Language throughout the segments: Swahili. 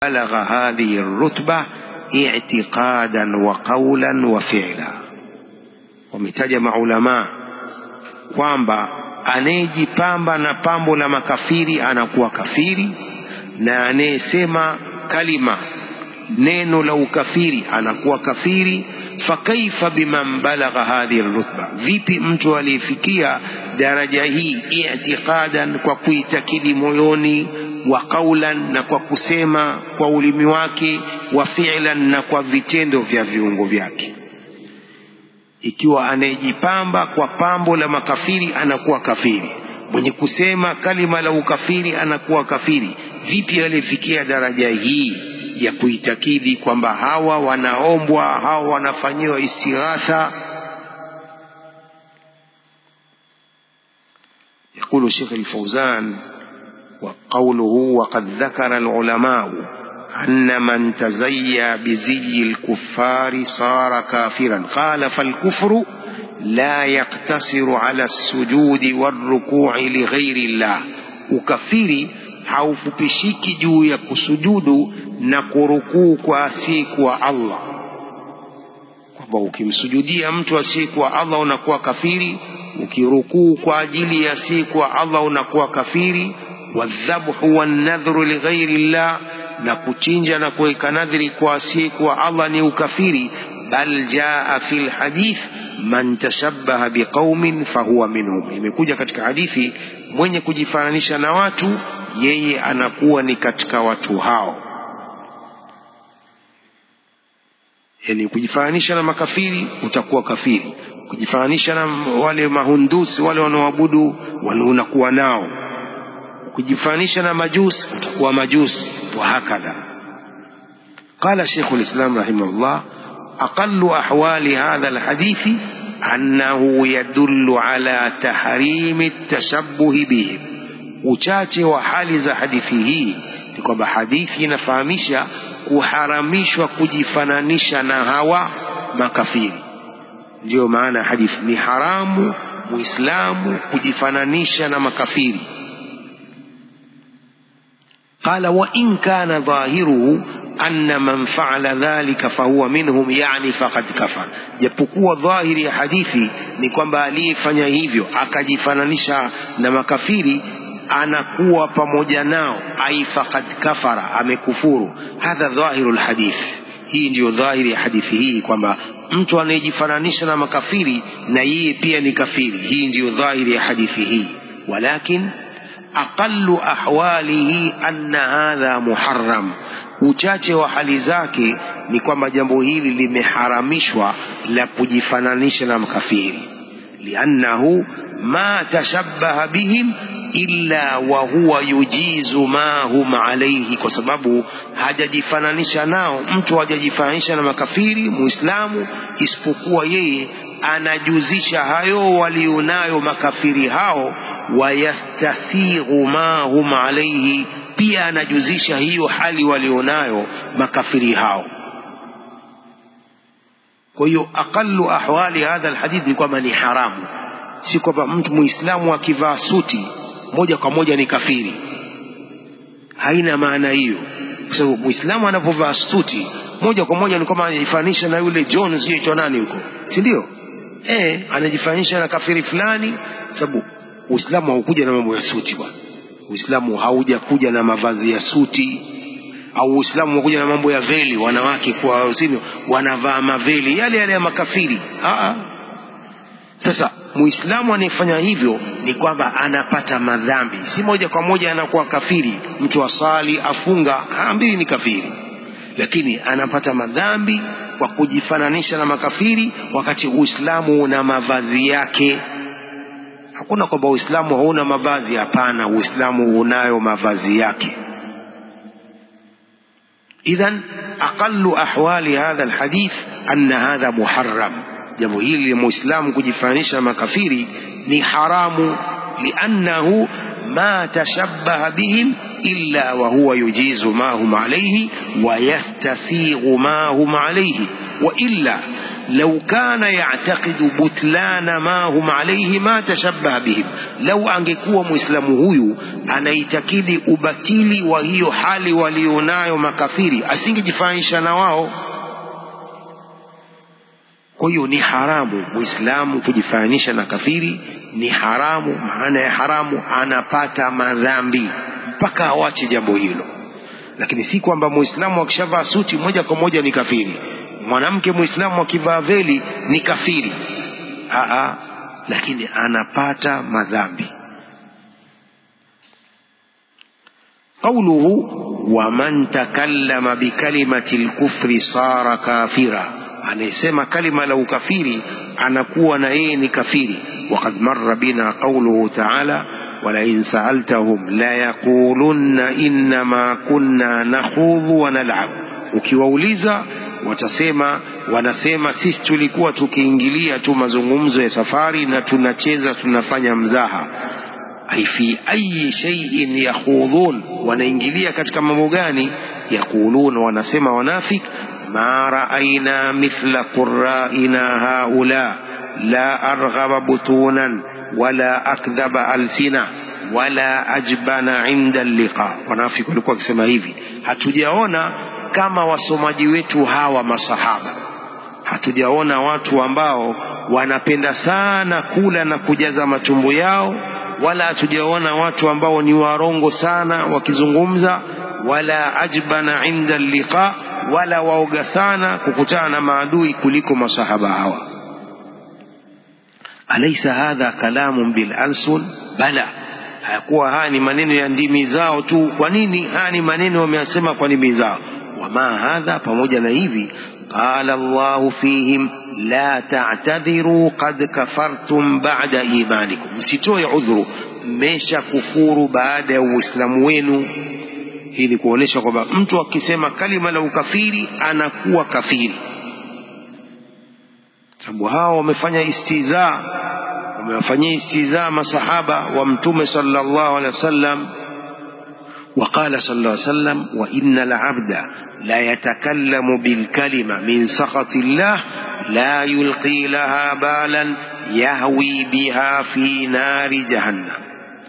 بلغ هذه الرتبة اعتقادا وقولا وفعلا. Wametaja maulama kwamba anayejipamba na pambo la makafiri anakuwa kafiri, na anayesema kalima neno la ukafiri anakuwa kafiri. Fakaifa biman balagha hadhihi rutba, vipi mtu aliyefikia daraja hii i'tiqadan, kwa kuitakidi moyoni, wa qawlan, na kwa kusema kwa ulimi wake, wa fi'lan, na kwa vitendo vya viungo vyake. Ikiwa anayejipamba kwa pambo la makafiri anakuwa kafiri, mwenye kusema kalima la ukafiri anakuwa kafiri, vipi alifikia daraja hii ya kuitakidi kwamba hawa wanaombwa, hawa wanafanyiwa istighatha? يقول الشيخ الفوزان وقوله وقد ذكر العلماء أن من تزيى بزي الكفار صار كافرا. قال فالكفر لا يقتصر على السجود والركوع لغير الله. ukafiri haufupishiki juu ya kusujudu na kurukuu kwa asiyekuwa Allah, kwamba ukimsujudia mtu asiyekuwa Allah unakuwa kafiri, ukirukuu kwa ajili ya asiyekuwa Allah unakuwa kafiri. Wadhabhu wanadhru lighairi llah, na kuchinja na kuweka nadhiri kwa asiyekuwa Allah ni ukafiri. Bal jaa fil hadith man tashabbaha biqaumin fahuwa minhum, imekuja katika hadithi mwenye kujifananisha na watu yeye anakuwa ni katika watu hao. Yani kujifananisha na makafiri utakuwa kafiri, kujifananisha na wale mahundusi wale wanaoabudu unakuwa nao, kujifananisha na majusi utakuwa majusi, wa hakadha. Qala Sheikh al-Islam rahimahullah aqallu ahwali hadha al-hadith annahu yadullu ala tahrimi at-tashabbuh bihim. Uchache wa hali za hadithi hii ni kwamba hadithi inafahamisha kuharamishwa kujifananisha na hawa makafiri. Ndio maana hadithi ni haramu muislamu kujifananisha na makafiri. Qala wa in kana dhahiruhu anna man fa'ala dhalika fahuwa minhum, yani faqad kafar. Japokuwa dhahiri ya hadithi ni kwamba aliyefanya hivyo akajifananisha na makafiri anakuwa pamoja nao, ai faqad kafara, amekufuru. Hadha dhahiru alhadith, hii ndio dhahiri ya hadithi hii, kwamba mtu anayejifananisha na makafiri na yeye pia ni kafiri. Hii ndio dhahiri ya hadithi hii. Walakin aqallu ahwalihi anna hadha muharram, uchache wa hali zake ni kwamba jambo hili limeharamishwa la kujifananisha na makafiri. Liannahu ma tashabbaha bihim illa wa huwa yujizu ma hum alayhi, kwa sababu hajajifananisha nao. Mtu hajajifananisha na makafiri muislamu isipokuwa yeye anajuzisha hayo walionayo makafiri hao, wayastasighu ma hum alayhi, pia anajuzisha hiyo hali walionayo makafiri hao. Kwa hiyo aqallu ahwali hadha alhadith ni kwamba ni haramu, si kwamba mtu muislamu akivaa suti moja kwa moja ni kafiri. Haina maana hiyo, kwa sababu muislamu anapovaa suti moja kwa moja ni kama anajifanisha na yule John sio nani huko, si ndio? Anajifanisha na kafiri fulani, sababu Uislamu haukuja na mambo ya suti bwana. Uislamu haujakuja na mavazi ya suti, au Uislamu haukuja na mambo ya veli, wanawake kwa usini wanavaa maveli yale yale ya makafiri. Sasa muislamu anayefanya hivyo ni kwamba anapata madhambi, si moja kwa moja anakuwa kafiri. Mtu asali afunga haambiwi ni kafiri, lakini anapata madhambi kwa kujifananisha na makafiri, wakati Uislamu una mavazi yake. Hakuna kwamba Uislamu hauna mavazi, hapana, Uislamu unayo mavazi yake. Idhan aqallu ahwali hadha alhadith anna hadha muharram, jambo hili muislamu kujifananisha na makafiri ni haramu. Liannahu ma tashabbaha bihim illa wa huwa yujizu ma hum alayhi wa yastasighu ma hum alayhi, wa illa لو كان يعتقد بطلان ما هم عليه ما تشبه بهم. لو angekuwa muislamu huyu anaitakidi ubatili wa hiyo hali walionayo makafiri, asingejifanisha na wao. Kwa hiyo ni haramu muislamu kujifanisha na kafiri, ni haramu. Maana ya haramu, anapata madhambi mpaka awache jambo hilo. Lakini si kwamba muislamu akishavaa suti moja kwa moja ni kafiri, mwanamke muislamu akivaa veli ni kafiri. Lakini anapata madhambi. Qawluhu wa man takallama bikalimati al-kufri sara kafira, anasema kalima la ukafiri anakuwa na yeye ni kafiri. Waqad marra bina qawluhu ta'ala wala in sa'altahum la yaqulunna inma kunna nakhudhu wa nal'ab. Ukiwauliza wanasema sisi tulikuwa tukiingilia tu mazungumzo ya safari na tunacheza, tunafanya mzaha. Ai fi ayi shay'in yakhudhun, wanaingilia katika mambo gani? Yaqulun, wanasema wanafik, ma ra'ayna mithla qurra'ina haula la arghaba butunan wala akdhaba alsina wala ajbana inda liqa. Wanafiki walikuwa wakisema hivi, hatujaona kama wasomaji wetu hawa masahaba, hatujaona watu ambao wanapenda sana kula na kujaza matumbo yao, wala hatujaona watu ambao ni warongo sana wakizungumza, wala ajbana inda liqa, wala waoga sana kukutana na maadui kuliko masahaba hawa. Alaysa hadha kalamun bil alsun? Bala, hayakuwa haya ni maneno ya ndimi zao tu. Kwa nini haya ni maneno wameyasema kwa ndimi zao? Wama hadha, pamoja na hivi, qala Allahu fihim la ta'tadhiru qad kafartum ba'da imanikum, msitoe udhuru, mmesha kufuru baada ya uislamu wenu. Hii ni kuonesha kwamba mtu akisema kalima la ukafiri anakuwa kafiri, sababu hao wamefanya istizaa, wamewafanyia istizaa masahaba wa mtume sallallahu alaihi wasallam. وقال صلى الله عليه وسلم وإن العبد لا يتكلم بالكلمة من سخط الله لا يلقي لها بالا يهوي بها في نار جهنم.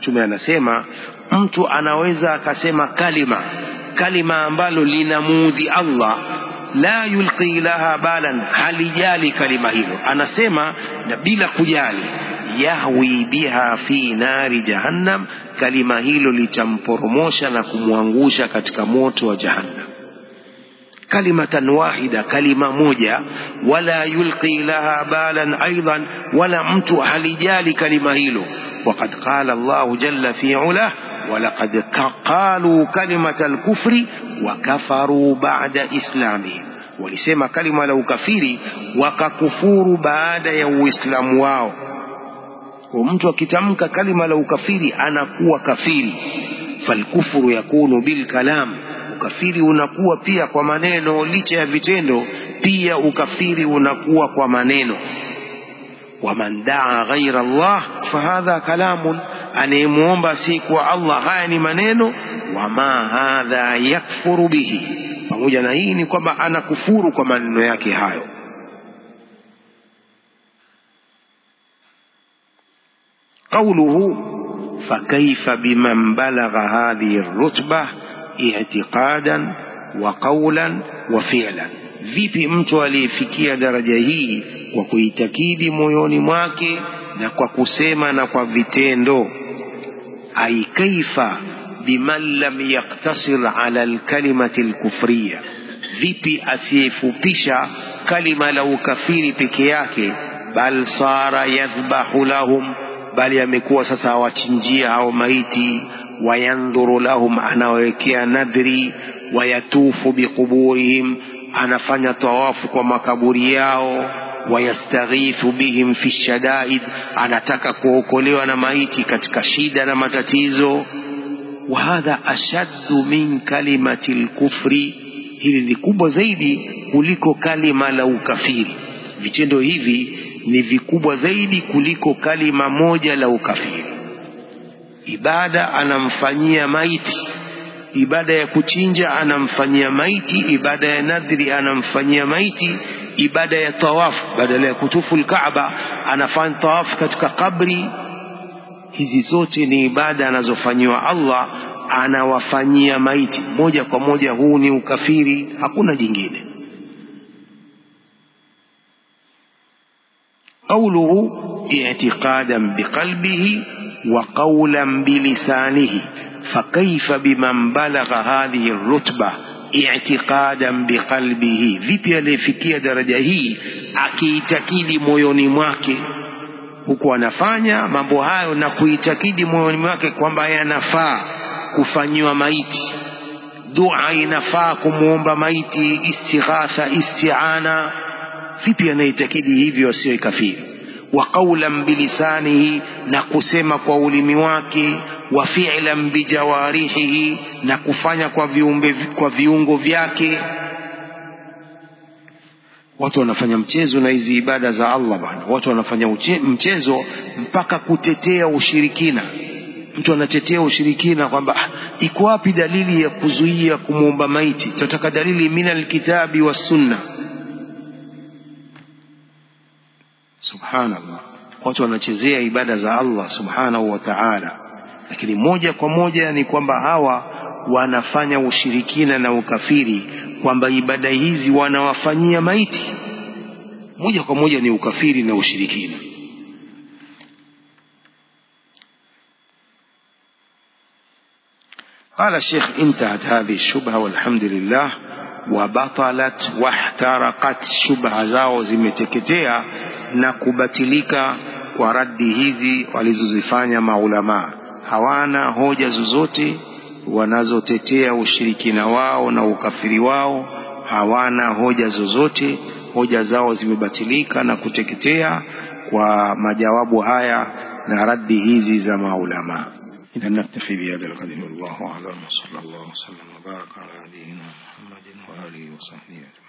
Mtume anasema mtu anaweza akasema kalima ambalo linamuudhi Allah, la yulqi laha balan, halijali kalima hilo, anasema na bila kujali, yahwi biha fi nari jahannam, kalima hilo litamporomosha na kumwangusha katika moto wa jahannam. Kalimatan wahida, kalima moja, wala yulqi laha balan aidan, wala mtu halijali kalima hilo. Waqad qala Allahu jalla fi ulah walaqad qalu kalimatal kufri wa kafaru ba'da islamihim, walisema kalima la ukafiri wakakufuru baada ya uislamu wao. Kwa mtu akitamka kalima la ukafiri anakuwa kafiri. Falkufru yakunu bil kalam, ukafiri unakuwa pia kwa maneno, licha ya vitendo pia ukafiri unakuwa kwa maneno. Waman daa ghaira Allah fahadha kalamun, anayemuomba si kwa Allah, haya ni maneno. Wama hadha yakfuru bihi, pamoja na hii ni kwamba anakufuru kwa maneno yake hayo. قوله فكيف بمن بلغ هذه الرتبة اعتقادا وقولا وفعلا, vipi mtu aliyefikia daraja hii kwa kuitakidi moyoni mwake na kwa kusema na kwa vitendo. Ay kaifa biman lam yaktasir ala alkalimati alkufriya, vipi asiyefupisha kalima la ukafiri peke yake, bal sara yadhbahu lahum, bali amekuwa sasa awachinjia hao maiti, wayandhuru lahum, anawekea nadhri, wayatufu biquburihim, anafanya tawafu kwa makaburi yao, wayastaghithu bihim fi shadaid, anataka kuokolewa na maiti katika shida na matatizo. Wa hadha ashaddu min kalimati al-kufri, hili ni kubwa zaidi kuliko kalima la ukafiri. Vitendo hivi ni vikubwa zaidi kuliko kalima moja la ukafiri. Ibada anamfanyia maiti, ibada ya kuchinja anamfanyia maiti, ibada ya nadhri anamfanyia maiti, ibada ya tawaf, badala ya kutufu al-Kaaba anafanya tawaf katika kabri. Hizi zote ni ibada anazofanyiwa Allah, anawafanyia maiti moja kwa moja. Huu ni ukafiri, hakuna jingine. Qawluhu i'tiqadan biqalbihi wa qawlan bilisanihi, fakaifa biman balagha hadhihi ar-rutbah i'tiqadan biqalbihi, vipi alifikia daraja hii akiitakidi moyoni mwake, huku anafanya mambo hayo na kuitakidi moyoni mwake kwamba yanafaa kufanyiwa maiti, dua inafaa kumuomba maiti, istighatha, isti'ana. Vipi anaitakidi hivyo asiyo kafiri? Wa qawlan bilisanihi, na kusema kwa ulimi wake, wa fi'lan bijawarihi, na kufanya kwa viungo vyake. Watu wanafanya mchezo na hizi ibada za Allah bwana. Watu wanafanya mchezo mpaka kutetea ushirikina. Mtu anatetea ushirikina kwamba iko wapi dalili ya kuzuia kumuomba maiti? Tunataka dalili minal kitabi was sunna. Subhanallah, watu wanachezea ibada za Allah subhanahu wa ta'ala, lakini moja kwa moja ni kwamba hawa wanafanya ushirikina na ukafiri, kwamba ibada hizi wanawafanyia maiti. Moja kwa moja ni ukafiri na ushirikina. قال الشيخ انتهت هذه الشبهة والحمد لله، وبطلت واحترقت. شبهة zao zimeteketea na kubatilika kwa raddi hizi walizozifanya maulama. Hawana hoja zozote wanazotetea ushirikina wao na ukafiri wao, hawana hoja zozote. Hoja zao zimebatilika na kuteketea kwa majawabu haya na raddi hizi za maulama. إذا نكتفي بهذا القدر، والله أعلم، وصلى الله وسلم وبارك على نبينا محمد وآله وصحبه أجمعين.